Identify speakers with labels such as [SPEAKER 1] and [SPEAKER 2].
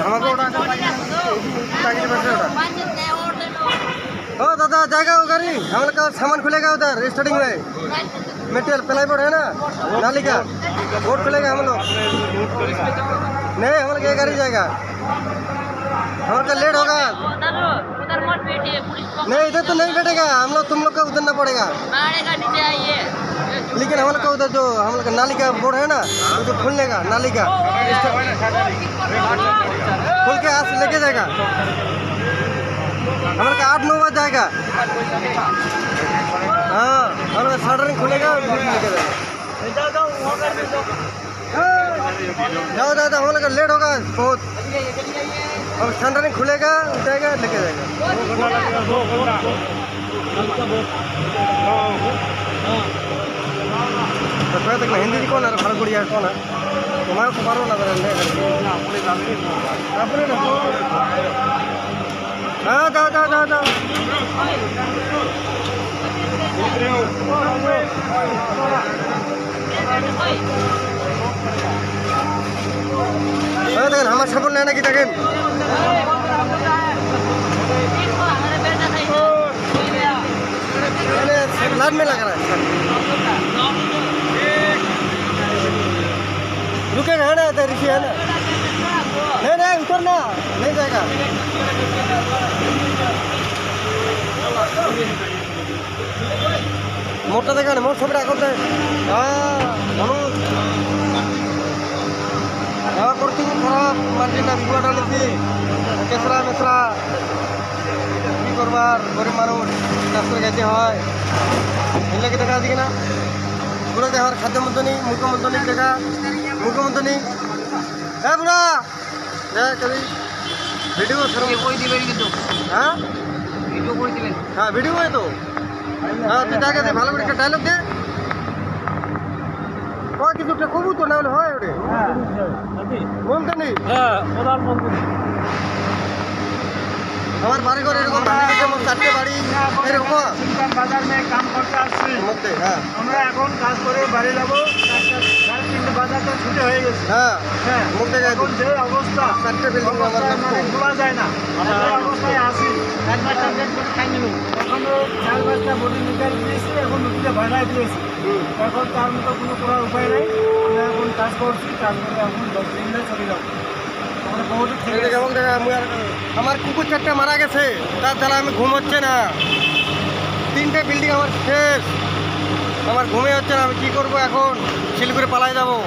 [SPEAKER 1] আমাকে ওটা चाकरी बैठे ओटा ओ दादा जाएगा वो गाड़ी हम लोग का सामान खुलेगा उधर स्टार्टिंग में मेटेरियल प्लाईवुड है ना नाली का बोर्ड खुलेगा हम लोग नहीं हम लोग ये गाड़ी जाएगा हम लोग का लेट होगा नहीं इधर तो नहीं बैठेगा हम लोग तुम लोग का उतरना पड़ेगा लेकिन हम लोग का उधर जो हम लोग का नाली का बोर्ड है ना वो जो खुलने का नाली का खुल के आज लेके जाएगा हम लोग का 8-9 बज जाएगा हाँ हम लोग शटरिंग खुलेगा लेके जाएगा जाओ दादा हम लोग का लेट होगा बहुत अब शटरिंग खुलेगा जाएगा लेके जाएगा तक हिंदी कौन है भाड़ा गुड़िया कौन है तुम्हारे को मारो ना अपने ना हाँ जाओ जाओ जाओ जाओ देखেন আমার সাপোর্ট নেয় নাকি দেখেন लाद में लग रहा है रुकेगा है ना इधर ऋषि है ना नहीं नहीं उतरना नहीं जाएगा मोटा देखा ना मोट छबड़ा करते हाँ মানুষ করতে খারাপ মাটি না বিপদ আনিছি কেসরা মেসরা কি করবার গরিব মানুষ রাস্তায় গেছে হয় এগুলোকে দেখা আছে কিনা পুরো দেখার খাদ্য মধ্যে নেই মুখ্যমন্ত্রী নেই দেখা মুখ্যমন্ত্রী নেই হ্যাঁ বুড়া হ্যাঁ কবি ভিডিও করে দিবেন কিন্তু হ্যাঁ ভিডিও করে দিবেন হ্যাঁ ভিডিও হয় তো হ্যাঁ তুই তাকে দে ভালো করে একটা ডায়লগ দে কয় কিছু একটা কবু তো না হলে হয় ওরে বলতে নেই হ্যাঁ প্রধানমন্ত্রী আমার বাড়ি ঘর এরকম যেমন 4টে বাড়ি এরকম বাজার में काम করতে আসছি মধ্যে হ্যাঁ আমরা এখন কাজ করে বাড়ি যাব 3:30 বাজার তো ছুটি হয়ে গেছে হ্যাঁ হ্যাঁ মধ্যে এখন যে অবস্থা 4টে বিল্ডিং আমার খোলা যায় না আমরা অবস্থায় আছি একবার টার্গেট করে খাই নিব এখন 4-5টা বডি নিকাল দিয়েছি এখন নদীতে ভাড়ায় দিয়েছি এখন তার মতো কোনো করার উপায় নেই আমরা এখন কাজ করছি কাজ করে এখন 10 দিনে চলে যাব আমার কুকুর 4টে মারা গেছে তার জ্বালা আমি ঘুম হচ্ছে না 3টে বিল্ডিং আমার শেষ আমার ঘুমে হচ্ছে না আমি কি করবো এখন শিলিগুড়ি পালাই যাবো